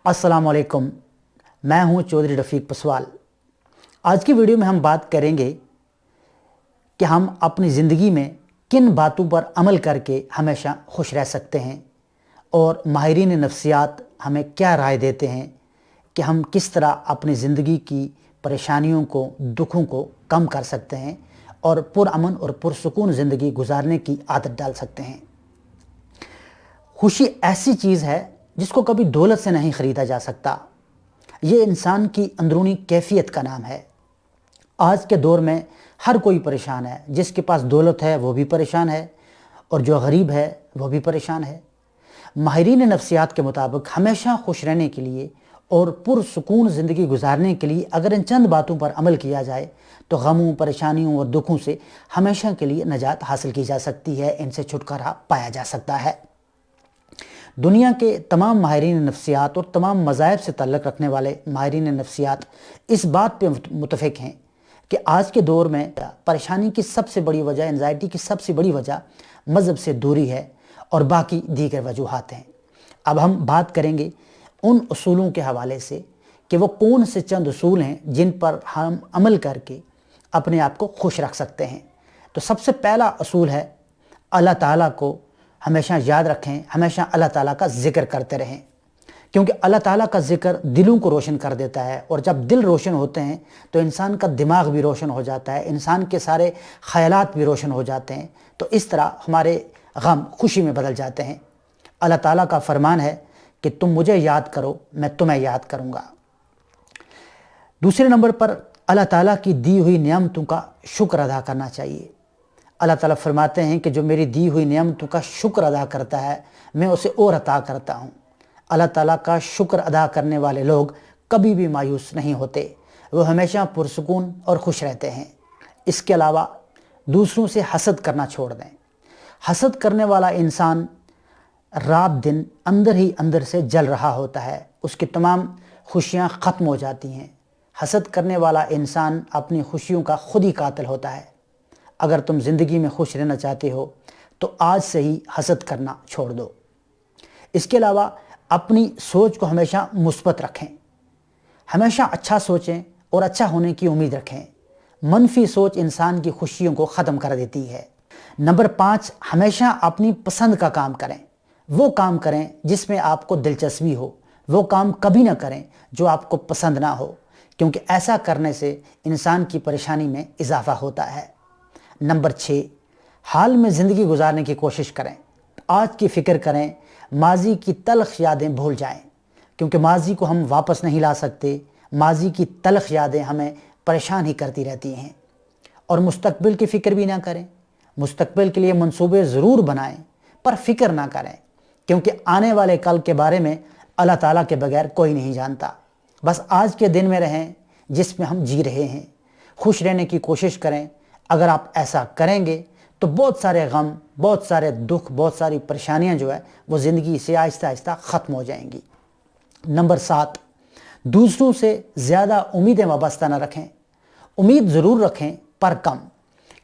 अस्सलाम वालेकुम। मैं हूं चौधरी रफ़ीक पसवाल। आज की वीडियो में हम बात करेंगे कि हम अपनी ज़िंदगी में किन बातों पर अमल करके हमेशा खुश रह सकते हैं और माहिरीन नफ्सियात हमें क्या राय देते हैं कि हम किस तरह अपनी ज़िंदगी की परेशानियों को, दुखों को कम कर सकते हैं और पुरअमन और पुरसुकून ज़िंदगी गुजारने की आदत डाल सकते हैं। खुशी ऐसी चीज़ है जिसको कभी दौलत से नहीं ख़रीदा जा सकता। ये इंसान की अंदरूनी कैफियत का नाम है। आज के दौर में हर कोई परेशान है। जिसके पास दौलत है वो भी परेशान है और जो गरीब है वो भी परेशान है। माहिरीन नफ्सियात के मुताबिक हमेशा खुश रहने के लिए और पुरसुकून ज़िंदगी गुजारने के लिए अगर इन चंद बातों पर अमल किया जाए तो गमों, परेशानियों और दुखों से हमेशा के लिए नजात हासिल की जा सकती है, इनसे छुटकारा पाया जा सकता है। दुनिया के तमाम माहिरीन नफ्सियात और तमाम मज़ाहिब से ताल्लुक़ रखने वाले माहिरीन नफ्सियात इस बात पे मुतफ़िक़ हैं कि आज के दौर में परेशानी की सबसे बड़ी वजह, एंजाइटी की सबसे बड़ी वजह मज़हब से दूरी है और बाकी दीगर वजूहात हैं। अब हम बात करेंगे उन उसूलों के हवाले से कि वो कौन से चंद उसूल हैं जिन पर हम अमल करके अपने आप को खुश रख सकते हैं। तो सबसे पहला उसूल है अल्लाह ताला को हमेशा याद रखें, हमेशा अल्लाह ताला का ज़िक्र करते रहें, क्योंकि अल्लाह ताला का ज़िक्र दिलों को रोशन कर देता है और जब दिल रोशन होते हैं तो इंसान का दिमाग भी रोशन हो जाता है, इंसान के सारे ख़यालात भी रोशन हो जाते हैं। तो इस तरह हमारे गम खुशी में बदल जाते हैं। अल्लाह ताला का फरमान है कि तुम मुझे याद करो, मैं तुम्हें याद करूँगा। दूसरे नंबर पर अल्लाह ताला की दी हुई नियामतों का शुक्र अदा करना चाहिए। अल्लाह ताला फरमाते हैं कि जो मेरी दी हुई नियामतों का शुक्र अदा करता है मैं उसे और अता करता हूँ। अल्लाह ताला का शुक्र अदा करने वाले लोग कभी भी मायूस नहीं होते, वो हमेशा पुरसुकून और खुश रहते हैं। इसके अलावा दूसरों से हसद करना छोड़ दें। हसद करने वाला इंसान रात दिन अंदर ही अंदर से जल रहा होता है, उसकी तमाम खुशियाँ ख़त्म हो जाती हैं। हसद करने वाला इंसान अपनी खुशियों का खुद ही कातिल होता है। अगर तुम ज़िंदगी में खुश रहना चाहते हो तो आज से ही हसद करना छोड़ दो। इसके अलावा अपनी सोच को हमेशा मुस्बत रखें, हमेशा अच्छा सोचें और अच्छा होने की उम्मीद रखें। मनफी सोच इंसान की खुशियों को ख़त्म कर देती है। नंबर 5, हमेशा अपनी पसंद का काम करें। वो काम करें जिसमें आपको दिलचस्पी हो, वो काम कभी ना करें जो आपको पसंद ना हो, क्योंकि ऐसा करने से इंसान की परेशानी में इजाफ़ा होता है। नंबर 6, हाल में ज़िंदगी गुजारने की कोशिश करें। आज की फ़िक्र करें, माजी की तल्ख़ यादें भूल जाएं, क्योंकि माजी को हम वापस नहीं ला सकते। माजी की तल्ख़ यादें हमें परेशान ही करती रहती हैं। और मुस्तक़बिल की फ़िक्र भी ना करें। मुस्तक़बिल के लिए मंसूबे ज़रूर बनाएं पर फ़िक्र ना करें, क्योंकि आने वाले कल के बारे में अल्लाह ताला के बगैर कोई नहीं जानता। बस आज के दिन में रहें जिसमें हम जी रहे हैं। खुश रहने की कोशिश करें। अगर आप ऐसा करेंगे तो बहुत सारे गम, बहुत सारे दुख, बहुत सारी परेशानियां जो है वो ज़िंदगी से आहिस्ता आहिस्ता ख़त्म हो जाएंगी। नंबर 7, दूसरों से ज़्यादा उम्मीदें वाबस्ता न रखें। उम्मीद ज़रूर रखें पर कम,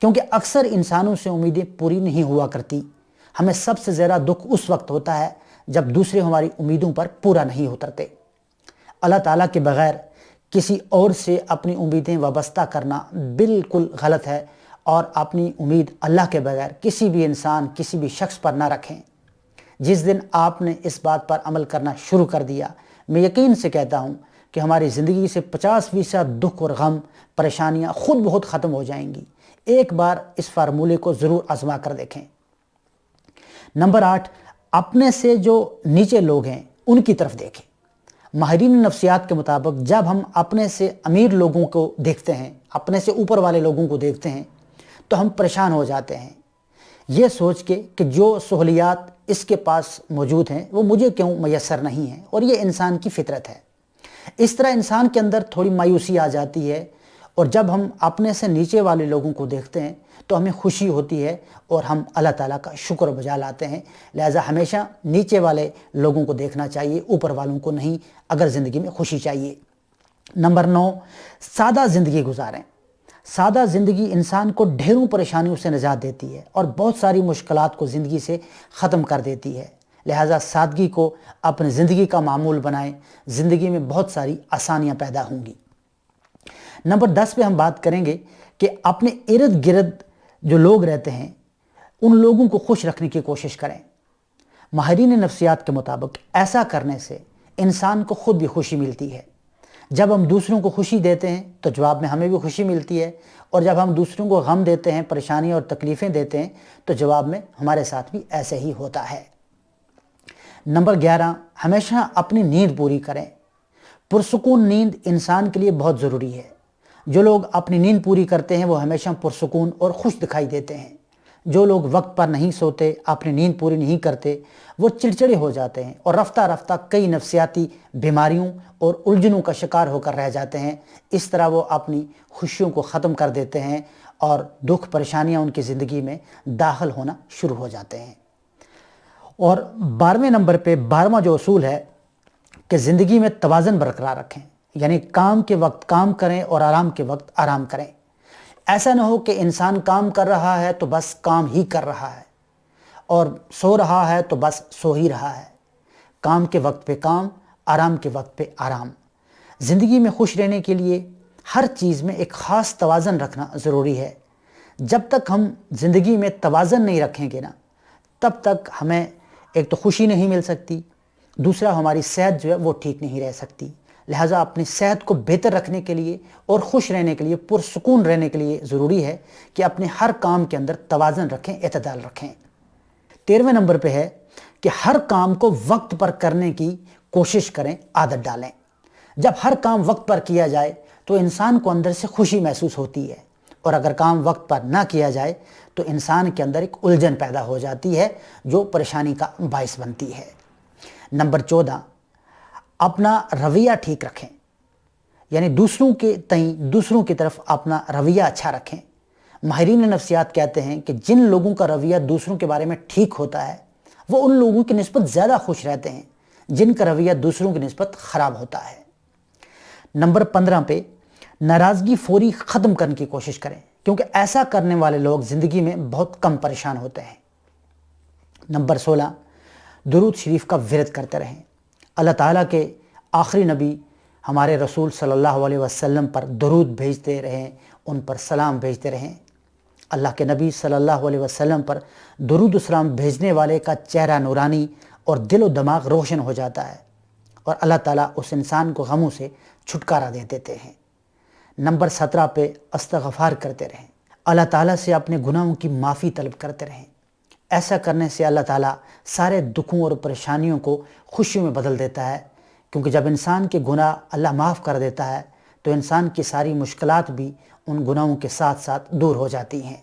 क्योंकि अक्सर इंसानों से उम्मीदें पूरी नहीं हुआ करती। हमें सबसे ज़्यादा दुख उस वक्त होता है जब दूसरे हमारी उम्मीदों पर पूरा नहीं उतरते। अल्लाह ताला के बग़ैर किसी और से अपनी उम्मीदें वाबस्ता करना बिल्कुल गलत है और अपनी उम्मीद अल्लाह के बगैर किसी भी इंसान, किसी भी शख्स पर ना रखें। जिस दिन आपने इस बात पर अमल करना शुरू कर दिया, मैं यकीन से कहता हूँ कि हमारी ज़िंदगी से 50% दुख और गम, परेशानियाँ खुद बहुत ख़त्म हो जाएंगी। एक बार इस फार्मूले को ज़रूर आजमा कर देखें। नंबर 8, अपने से जो नीचे लोग हैं उनकी तरफ देखें। माहिरीन नफ्सियात के मुताबिक जब हम अपने से अमीर लोगों को देखते हैं, अपने से ऊपर वाले लोगों को देखते हैं तो हम परेशान हो जाते हैं, ये सोच के कि जो सहूलियात इसके पास मौजूद हैं वो मुझे क्यों मैसर नहीं हैं, और ये इंसान की फितरत है। इस तरह इंसान के अंदर थोड़ी मायूसी आ जाती है और जब हम अपने से नीचे वाले लोगों को देखते हैं तो हमें खुशी होती है और हम अल्लाह ताला का शुक्र बजा लाते हैं। लिहाजा हमेशा नीचे वाले लोगों को देखना चाहिए, ऊपर वालों को नहीं, अगर ज़िंदगी में खुशी चाहिए। नंबर 9, सादा ज़िंदगी गुजारें। सादा ज़िंदगी इंसान को ढेरों परेशानियों से निजात देती है और बहुत सारी मुश्किलात को ज़िंदगी से ख़त्म कर देती है। لہٰذا سادگی کو اپنی زندگی کا معمول بنائیں، زندگی میں بہت ساری آسانیاں پیدا ہوں گی۔ نمبر 10 پہ ہم بات کریں گے کہ اپنے ارد گرد جو لوگ رہتے ہیں ان لوگوں کو خوش رکھنے کی کوشش کریں۔ ماہرین نفسیات کے مطابق ایسا کرنے سے انسان کو خود بھی خوشی ملتی ہے۔ جب ہم دوسروں کو خوشی دیتے ہیں تو جواب میں ہمیں بھی خوشی ملتی ہے، اور جب ہم دوسروں کو غم دیتے ہیں، پریشانی اور تکلیفیں دیتے ہیں تو جواب میں ہمارے ساتھ بھی ایسے ہی ہوتا ہے۔ نمبر 11، ہمیشہ اپنی نیند پوری کریں۔ پرسکون نیند انسان کے لیے بہت ضروری ہے۔ جو لوگ اپنی نیند پوری کرتے ہیں وہ ہمیشہ پرسکون اور خوش دکھائی دیتے ہیں۔ جو لوگ وقت پر نہیں سوتے، اپنی نیند پوری نہیں کرتے، وہ چڑچڑے ہو جاتے ہیں اور رفتہ رفتہ کئی نفسیاتی بیماریوں اور الجھنوں کا شکار ہو کر رہ جاتے ہیں۔ اس طرح وہ اپنی خوشیوں کو ختم کر دیتے ہیں اور دکھ پریشانیاں ان کی زندگی میں داخل ہونا شروع ہو جاتے ہیں۔ اور 12ویں نمبر پہ 12واں جو اصول ہے کہ زندگی میں توازن برقرار رکھیں، یعنی کام کے وقت کام کریں اور آرام کے وقت آرام کریں۔ ایسا نہ ہو کہ انسان کام کر رہا ہے تو بس کام ہی کر رہا ہے، اور سو رہا ہے تو بس سو ہی رہا ہے۔ کام کے وقت پہ کام، آرام کے وقت پہ آرام۔ زندگی میں خوش رہنے کے لیے ہر چیز میں ایک خاص توازن رکھنا ضروری ہے۔ جب تک ہم زندگی میں توازن نہیں رکھیں گے نا، تب تک ہمیں ایک تو خوشی نہیں مل سکتی، دوسرا ہماری صحت جو ہے وہ ٹھیک نہیں رہ سکتی۔ لہٰذا اپنی صحت کو بہتر رکھنے کے لیے اور خوش رہنے کے لیے، پرسکون رہنے کے لیے ضروری ہے کہ اپنے ہر کام کے اندر توازن رکھیں، اعتدال رکھیں۔ 13ویں نمبر پہ ہے کہ ہر کام کو وقت پر کرنے کی کوشش کریں، عادت ڈالیں۔ جب ہر کام وقت پر کیا جائے تو انسان کو اندر سے خوشی محسوس ہوتی ہے، اور اگر کام وقت پر نہ کیا جائے تو انسان کے اندر ایک الجھن پیدا ہو جاتی ہے جو پریشانی کا باعث بنتی ہے۔ نمبر 14، اپنا رویہ ٹھیک رکھیں، یعنی دوسروں کے تئیں، دوسروں کی طرف اپنا رویہ اچھا رکھیں۔ ماہرین نفسیات کہتے ہیں کہ جن لوگوں کا رویہ دوسروں کے بارے میں ٹھیک ہوتا ہے وہ ان لوگوں کی نسبت زیادہ خوش رہتے ہیں جن کا رویہ دوسروں کی نسبت خراب ہوتا ہے۔ نمبر 15 پہ ناراضگی فوری ختم کرنے کی کوشش کریں، کیونکہ ایسا کرنے والے لوگ زندگی میں بہت کم پریشان ہوتے ہیں۔ نمبر 16، درود شریف کا ورد کرتے رہیں۔ اللہ تعالیٰ کے آخری نبی ہمارے رسول صلی اللہ علیہ وسلم پر درود بھیجتے رہیں، ان پر سلام بھیجتے رہیں۔ اللہ کے نبی صلی اللہ علیہ وسلم پر درود و سلام بھیجنے والے کا چہرہ نورانی اور دل و دماغ روشن ہو جاتا ہے، اور اللہ تعالیٰ اس انسان کو غموں سے چھٹکارا دے دیتے ہیں۔ نمبر 17 پہ استغفار کرتے رہیں، اللہ تعالیٰ سے اپنے گناہوں کی معافی طلب کرتے رہیں۔ ایسا کرنے سے اللہ تعالیٰ سارے دکھوں اور پریشانیوں کو خوشیوں میں بدل دیتا ہے، کیونکہ جب انسان کے گناہ اللہ معاف کر دیتا ہے تو انسان کی ساری مشکلات بھی ان گناہوں کے ساتھ ساتھ دور ہو جاتی ہیں۔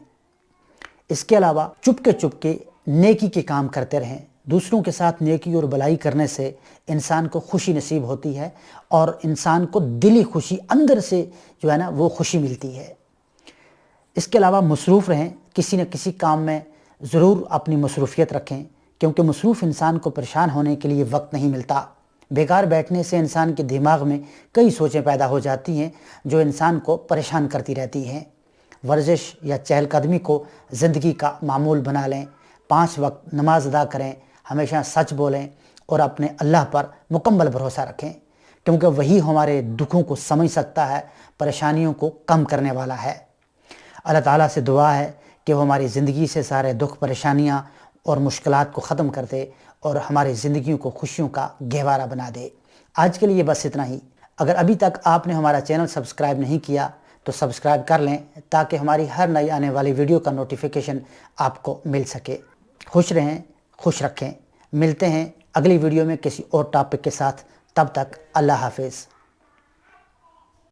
اس کے علاوہ چپ کے نیکی کے کام کرتے رہیں۔ دوسروں کے ساتھ نیکی اور بھلائی کرنے سے انسان کو خوشی نصیب ہوتی ہے، اور انسان کو دلی خوشی، اندر سے جو ہے نا وہ خوشی ملتی ہے۔ اس کے علاوہ مصروف رہیں، کسی نہ کسی کام میں ضرور اپنی مصروفیت رکھیں، کیونکہ مصروف انسان کو پریشان ہونے کے لیے وقت نہیں ملتا۔ بیکار بیٹھنے سے انسان کے دماغ میں کئی سوچیں پیدا ہو جاتی ہیں جو انسان کو پریشان کرتی رہتی ہیں۔ ورزش یا چہل قدمی کو زندگی کا معمول بنا لیں، 5 وقت نماز ادا کریں، ہمیشہ سچ بولیں اور اپنے اللہ پر مکمل بھروسہ رکھیں، کیونکہ وہی ہمارے دکھوں کو سمجھ سکتا ہے، پریشانیوں کو کم کرنے والا ہے۔ اللہ تعالیٰ سے دعا ہے کہ وہ ہماری زندگی سے سارے دکھ، پریشانیاں اور مشکلات کو ختم کر دے اور ہماری زندگیوں کو خوشیوں کا گہوارہ بنا دے۔ آج کے لیے بس اتنا ہی۔ اگر ابھی تک آپ نے ہمارا چینل سبسکرائب نہیں کیا تو سبسکرائب کر لیں تاکہ ہماری ہر نئی آنے والی ویڈیو کا نوٹیفیکیشن آپ کو مل سکے۔ خوش رہیں، خوش رکھیں۔ ملتے ہیں اگلی ویڈیو میں کسی اور ٹاپک کے ساتھ، تب تک اللہ حافظ۔